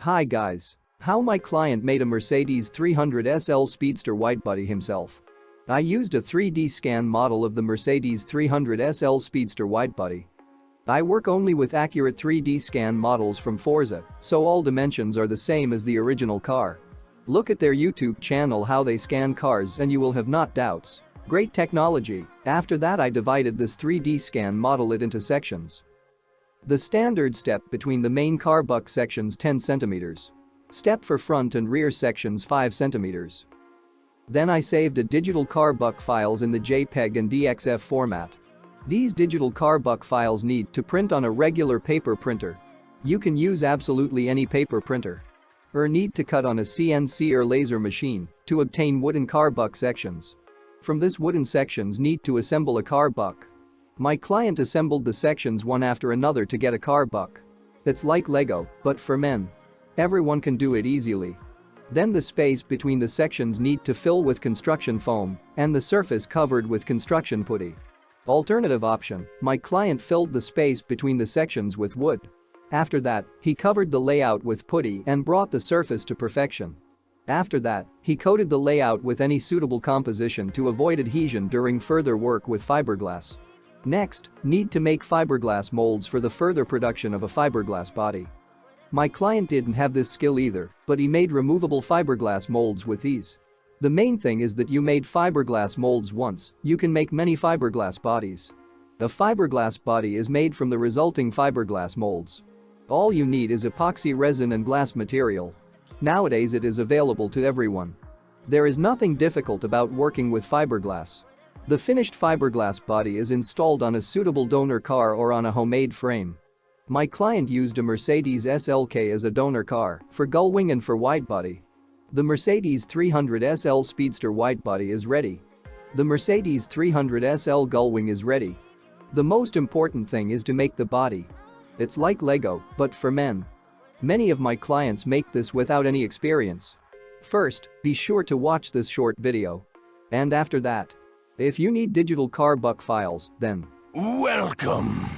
Hi guys. How my client made a Mercedes 300SL Speedster Widebody himself. I used a 3D scan model of the Mercedes 300SL Speedster Widebody. I work only with accurate 3D scan models from Forza, so all dimensions are the same as the original car. Look at their YouTube channel how they scan cars and you will have not doubts. Great technology. After that I divided this 3D scan model it into sections. The standard step between the main car buck sections 10 cm. Step for front and rear sections 5 cm. Then I saved a digital car buck files in the JPEG and DXF format. These digital car buck files need to print on a regular paper printer. You can use absolutely any paper printer. Or need to cut on a CNC or laser machine to obtain wooden car buck sections. From this wooden sections need to assemble a car buck. My client assembled the sections one after another to get a car buck. It's like Lego, but for men. Everyone can do it easily. Then the space between the sections need to fill with construction foam and the surface covered with construction putty. Alternative option, my client filled the space between the sections with wood. After that, he covered the layout with putty and brought the surface to perfection. After that, he coated the layout with any suitable composition to avoid adhesion during further work with fiberglass. Next, need to make fiberglass molds for the further production of a fiberglass body. My client didn't have this skill either, but he made removable fiberglass molds with ease. The main thing is that you made fiberglass molds once, you can make many fiberglass bodies. A fiberglass body is made from the resulting fiberglass molds. All you need is epoxy resin and glass material. Nowadays it is available to everyone. There is nothing difficult about working with fiberglass. The finished fiberglass body is installed on a suitable donor car or on a homemade frame. My client used a Mercedes SLK as a donor car for gullwing and for widebody. The Mercedes 300SL Speedster Widebody is ready. The Mercedes 300SL gullwing is ready. The most important thing is to make the body. It's like Lego, but for men. Many of my clients make this without any experience. First, be sure to watch this short video. And after that, if you need digital car buck files, then Welcome.